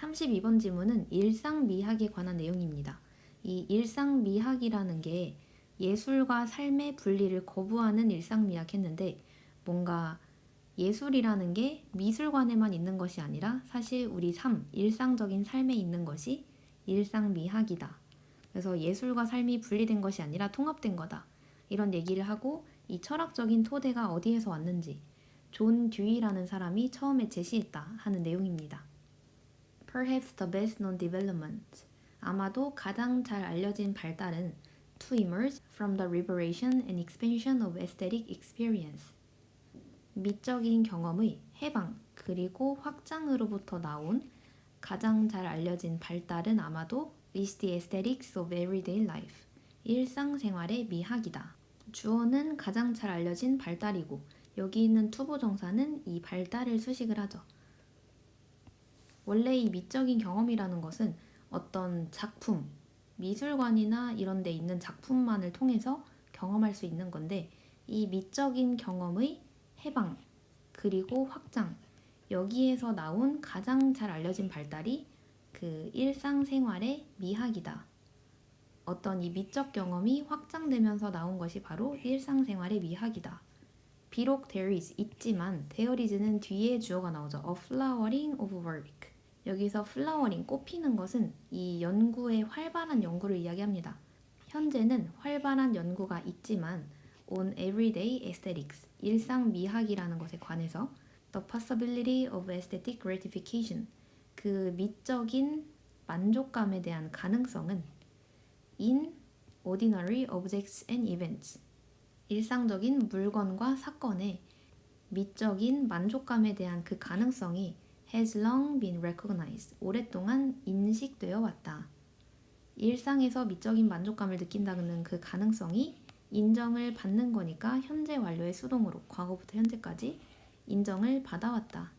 32번 지문은 일상미학에 관한 내용입니다. 이 일상미학이라는 게 예술과 삶의 분리를 거부하는 일상미학 했는데 뭔가 예술이라는 게 미술관에만 있는 것이 아니라 사실 우리 삶, 일상적인 삶에 있는 것이 일상미학이다. 그래서 예술과 삶이 분리된 것이 아니라 통합된 거다. 이런 얘기를 하고 이 철학적인 토대가 어디에서 왔는지 존 듀이라는 사람이 처음에 제시했다 하는 내용입니다. Perhaps the best known development. 아마도 가장 잘 알려진 발달은 to emerge from the liberation and expansion of aesthetic experience. 미적인 경험의 해방 그리고 확장으로부터 나온 가장 잘 알려진 발달은 아마도 is the aesthetics of everyday life. 일상생활의 미학이다. 주어는 가장 잘 알려진 발달이고 여기 있는 투부정사는 이 발달을 수식을 하죠. 원래 이 미적인 경험이라는 것은 어떤 작품, 미술관이나 이런 데 있는 작품만을 통해서 경험할 수 있는 건데 이 미적인 경험의 해방, 그리고 확장, 여기에서 나온 가장 잘 알려진 발달이 그 일상생활의 미학이다. 어떤 이 미적 경험이 확장되면서 나온 것이 바로 일상생활의 미학이다. 비록 there is 있지만 there is는 뒤에 주어가 나오죠. A flowering of work. 여기서 flowering, 꽃피는 것은 이 연구의 활발한 연구를 이야기합니다. 현재는 활발한 연구가 있지만 on everyday aesthetics, 일상 미학이라는 것에 관해서 the possibility of aesthetic gratification, 그 미적인 만족감에 대한 가능성은 in ordinary objects and events, 일상적인 물건과 사건의 미적인 만족감에 대한 그 가능성이 has long been recognized, 오랫동안 인식되어 왔다. 일상에서 미적인 만족감을 느낀다는 그 가능성이 인정을 받는 거니까 현재 완료의 수동으로 과거부터 현재까지 인정을 받아왔다.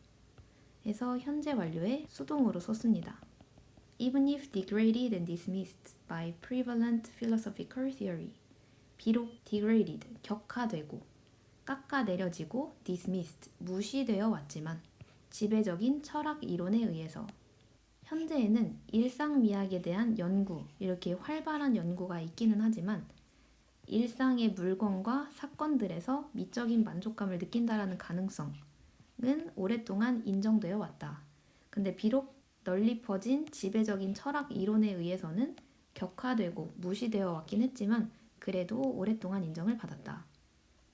해서 현재 완료의 수동으로 썼습니다. Even if degraded and dismissed by prevalent philosophical theory. 비록 degraded, 격하되고 깎아내려지고 dismissed, 무시되어 왔지만 지배적인 철학 이론에 의해서 현재에는 일상미학에 대한 연구, 이렇게 활발한 연구가 있기는 하지만 일상의 물건과 사건들에서 미적인 만족감을 느낀다라는 가능성은 오랫동안 인정되어 왔다. 근데 비록 널리 퍼진 지배적인 철학 이론에 의해서는 격화되고 무시되어 왔긴 했지만 그래도 오랫동안 인정을 받았다.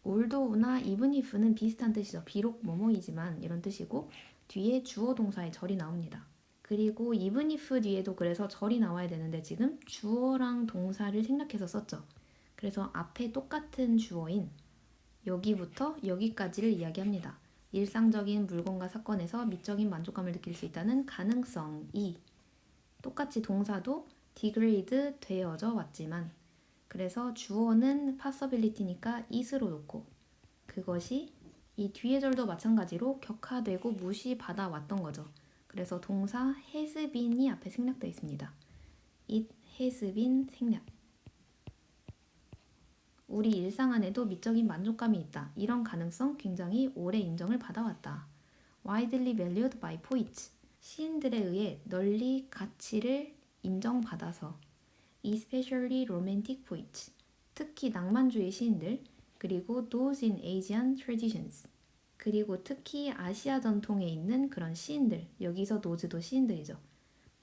although나 even if는 비슷한 뜻이죠. 비록 뭐뭐이지만 이런 뜻이고 뒤에 주어 동사의 절이 나옵니다. 그리고 even if 뒤에도 그래서 절이 나와야 되는데 지금 주어랑 동사를 생략해서 썼죠. 그래서 앞에 똑같은 주어인 여기부터 여기까지를 이야기합니다. 일상적인 물건과 사건에서 미적인 만족감을 느낄 수 있다는 가능성이 똑같이 동사도 degrade 되어져 왔지만 그래서 주어는 possibility니까 is로 놓고 그것이 이 뒤의 절도 마찬가지로 격화되고 무시받아 왔던 거죠. 그래서 동사 has been이 앞에 생략되어 있습니다. It has been 생략. 우리 일상 안에도 미적인 만족감이 있다. 이런 가능성 굉장히 오래 인정을 받아왔다. Widely valued by poets. 시인들에 의해 널리 가치를 인정받아서 especially romantic poets. 특히 낭만주의 시인들 그리고 those in Asian traditions. 그리고 특히 아시아 전통에 있는 그런 시인들. 여기서 thos도 시인들이죠.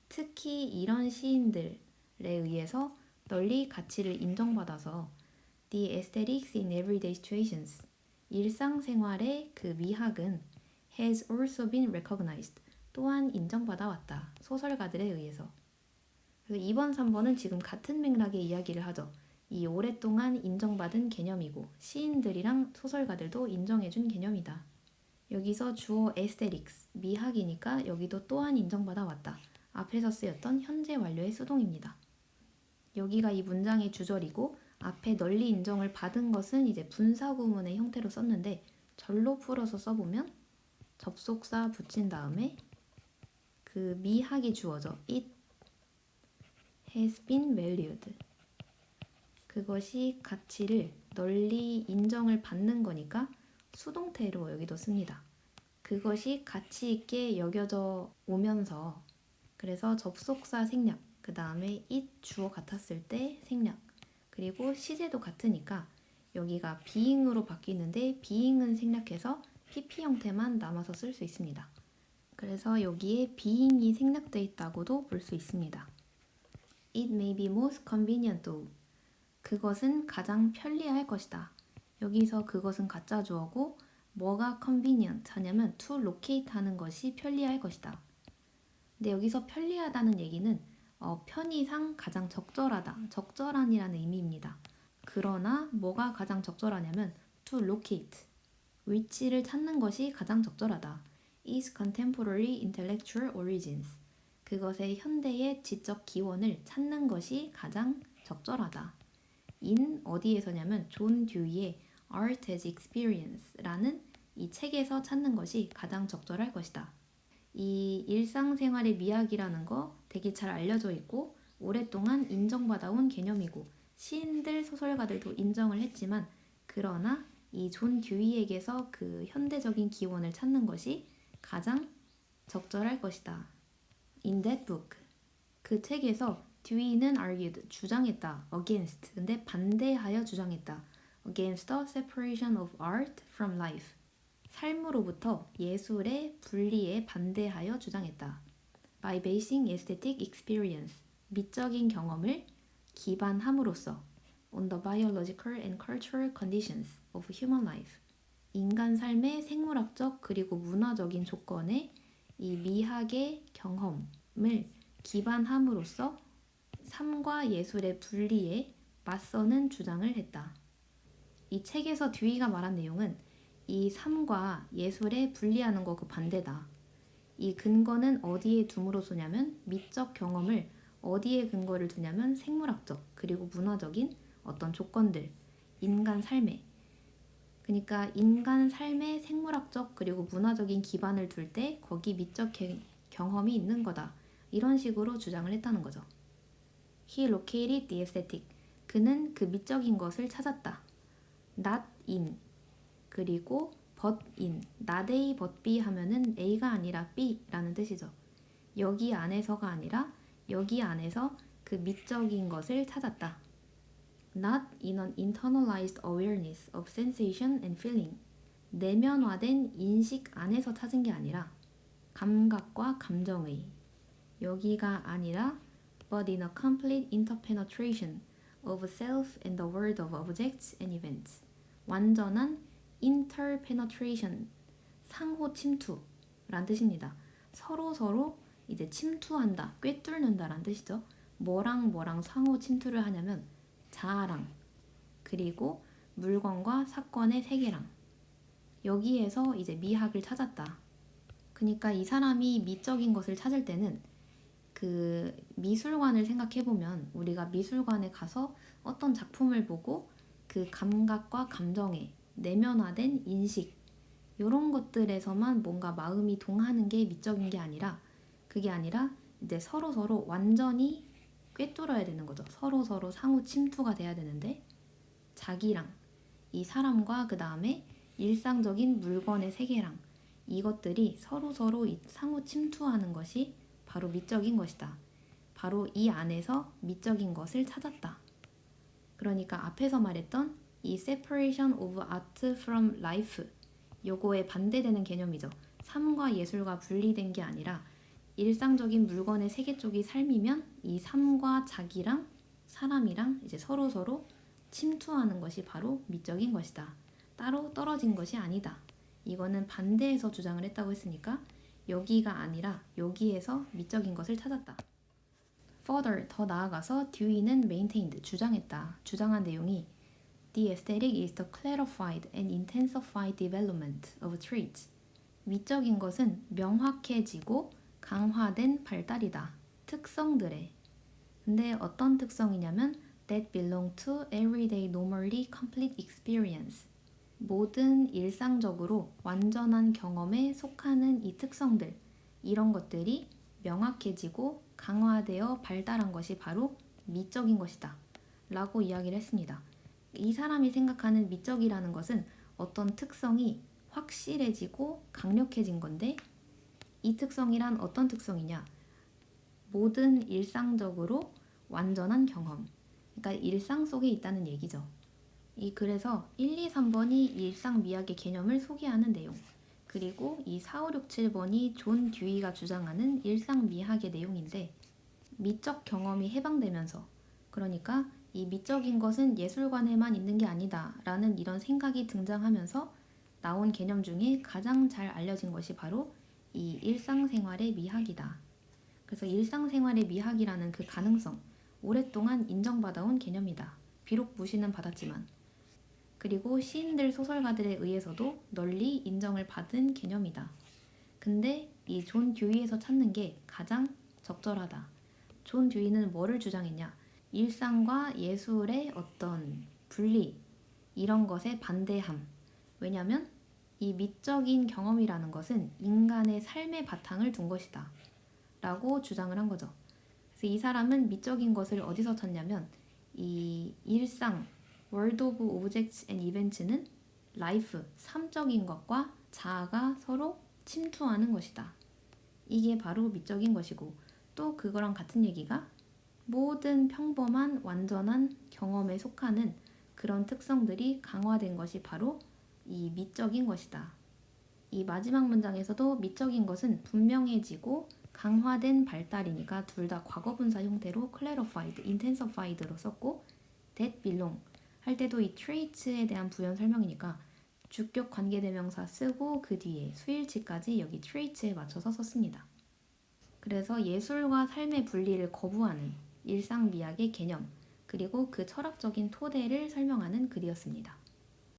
특히 이런 시인들에 의해서 널리 가치를 인정받아서 The aesthetics in everyday situations. 일상생활의 그 미학은 has also been recognized. 또한 인정받아 왔다. 소설가들에 의해서. 그래서 2번, 3번은 지금 같은 맥락의 이야기를 하죠. 이 오랫동안 인정받은 개념이고 시인들이랑 소설가들도 인정해준 개념이다. 여기서 주어 aesthetics, 미학이니까 여기도 또한 인정받아 왔다. 앞에서 쓰였던 현재 완료의 수동입니다. 여기가 이 문장의 주절이고 앞에 널리 인정을 받은 것은 이제 분사구문의 형태로 썼는데 절로 풀어서 써보면 접속사 붙인 다음에 그 미학이 주어져. It has been valued. 그것이 가치를 널리 인정을 받는 거니까 수동태로 여기도 씁니다. 그것이 가치 있게 여겨져 오면서 그래서 접속사 생략, 그 다음에 it 주어 같았을 때 생략, 그리고 시제도 같으니까 여기가 being으로 바뀌는데 being은 생략해서 PP 형태만 남아서 쓸 수 있습니다. 그래서 여기에 being이 생략되어 있다고도 볼 수 있습니다. It may be most convenient though. 그것은 가장 편리할 것이다. 여기서 그것은 가짜 주어고 뭐가 convenient 하냐면 to locate 하는 것이 편리할 것이다. 근데 여기서 편리하다는 얘기는 편의상 가장 적절하다, 적절한이라는 의미입니다. 그러나 뭐가 가장 적절하냐면 to locate, 위치를 찾는 것이 가장 적절하다. is contemporary intellectual origins. 그것의 현대의 지적 기원을 찾는 것이 가장 적절하다. in 어디에서냐면 존 듀이의 Art as Experience라는 이 책에서 찾는 것이 가장 적절할 것이다. 이 일상생활의 미학이라는 거 되게 잘 알려져 있고 오랫동안 인정받아온 개념이고 시인들, 소설가들도 인정을 했지만 그러나 이 존 듀이에게서 그 현대적인 기원을 찾는 것이 가장 적절할 것이다. In that book, 그 책에서 듀이는 argued, 주장했다. against, 근데 반대하여 주장했다. against the separation of art from life. 삶으로부터 예술의 분리에 반대하여 주장했다. By basing aesthetic experience, 미적인 경험을 기반함으로써 on the biological and cultural conditions of human life. 인간 삶의 생물학적 그리고 문화적인 조건에 이 미학의 경험을 기반함으로써 삶과 예술의 분리에 맞서는 주장을 했다. 이 책에서 듀이가 말한 내용은 이 삶과 예술에 분리하는 거 그 반대다. 이 근거는 어디에 둠으로써냐면 미적 경험을 어디에 근거를 두냐면 생물학적 그리고 문화적인 어떤 조건들, 인간 삶에. 그러니까 인간 삶의 생물학적 그리고 문화적인 기반을 둘 때 거기 미적 경험이 있는 거다. 이런 식으로 주장을 했다는 거죠. He located the aesthetic. 그는 그 미적인 것을 찾았다. Not in. 그리고 but in. not A but B 하면은 A가 아니라 B라는 뜻이죠. 여기 안에서가 아니라 여기 안에서 그 미적인 것을 찾았다. Not in an internalized awareness of sensation and feeling. 내면화된 인식 안에서 찾은 게 아니라 감각과 감정의. 여기가 아니라 but in a complete interpenetration of self and the world of objects and events. 완전한 interpenetration, 상호 침투란 뜻입니다. 서로 이제 침투한다, 꿰뚫는다란 뜻이죠. 뭐랑 뭐랑 상호 침투를 하냐면 자아랑 그리고 물건과 사건의 세계랑 여기에서 이제 미학을 찾았다. 그러니까 이 사람이 미적인 것을 찾을 때는 그 미술관을 생각해보면 우리가 미술관에 가서 어떤 작품을 보고 그 감각과 감정에 내면화된 인식 이런 것들에서만 뭔가 마음이 동하는 게 미적인 게 아니라 그게 아니라 이제 서로 완전히 꿰뚫어야 되는 거죠. 서로 상호 침투가 돼야 되는데 자기랑 이 사람과 그 다음에 일상적인 물건의 세계랑 이것들이 서로 상호 침투하는 것이 바로 미적인 것이다. 바로 이 안에서 미적인 것을 찾았다. 그러니까 앞에서 말했던 이 separation of art from life 요거에 반대되는 개념이죠. 삶과 예술과 분리된 게 아니라 일상적인 물건의 세계 쪽이 삶이면 이 삶과 자기랑 사람이랑 이제 서로 침투하는 것이 바로 미적인 것이다. 따로 떨어진 것이 아니다. 이거는 반대해서 주장을 했다고 했으니까 여기가 아니라 여기에서 미적인 것을 찾았다. Further, 더 나아가서 듀이는 maintained, 주장했다. 주장한 내용이 The aesthetic is the clarified and intensified development of traits. 미적인 것은 명확해지고 강화된 발달이다. 특성들의. 근데 어떤 특성이냐면 that belong to everyday normally complete experience. 모든 일상적으로 완전한 경험에 속하는 이 특성들, 이런 것들이 명확해지고 강화되어 발달한 것이 바로 미적인 것이다. 라고 이야기를 했습니다. 이 사람이 생각하는 미적이라는 것은 어떤 특성이 확실해지고 강력해진 건데 이 특성이란 어떤 특성이냐? 모든 일상적으로 완전한 경험. 그러니까 일상 속에 있다는 얘기죠. 그래서 1, 2, 3번이 일상 미학의 개념을 소개하는 내용. 그리고 이 4, 5, 6, 7번이 존 듀이가 주장하는 일상 미학의 내용인데 미적 경험이 해방되면서 그러니까 이 미적인 것은 예술관에만 있는 게 아니다 라는 이런 생각이 등장하면서 나온 개념 중에 가장 잘 알려진 것이 바로 이 일상생활의 미학이다. 그래서 일상생활의 미학이라는 그 가능성, 오랫동안 인정받아온 개념이다. 비록 무시는 받았지만. 그리고 시인들 소설가들에 의해서도 널리 인정을 받은 개념이다. 근데 이 존 듀이에서 찾는 게 가장 적절하다. 존 듀이는 뭐를 주장했냐? 일상과 예술의 어떤 분리, 이런 것에 반대함. 왜냐면 이 미적인 경험이라는 것은 인간의 삶의 바탕을 둔 것이다. 라고 주장을 한 거죠. 그래서 이 사람은 미적인 것을 어디서 찾냐면 이 일상, World of Objects and Events는 life, 삶적인 것과 자아가 서로 침투하는 것이다. 이게 바로 미적인 것이고 또 그거랑 같은 얘기가 모든 평범한 완전한 경험에 속하는 그런 특성들이 강화된 것이 바로 이 미적인 것이다. 이 마지막 문장에서도 미적인 것은 분명해지고 강화된 발달이니까 둘 다 과거분사 형태로 clarified, intensified로 썼고 that belong 할 때도 이 traits에 대한 부연 설명이니까 주격 관계대명사 쓰고 그 뒤에 수일치까지 여기 traits에 맞춰서 썼습니다. 그래서 예술과 삶의 분리를 거부하는 일상미학의 개념 그리고 그 철학적인 토대를 설명하는 글이었습니다.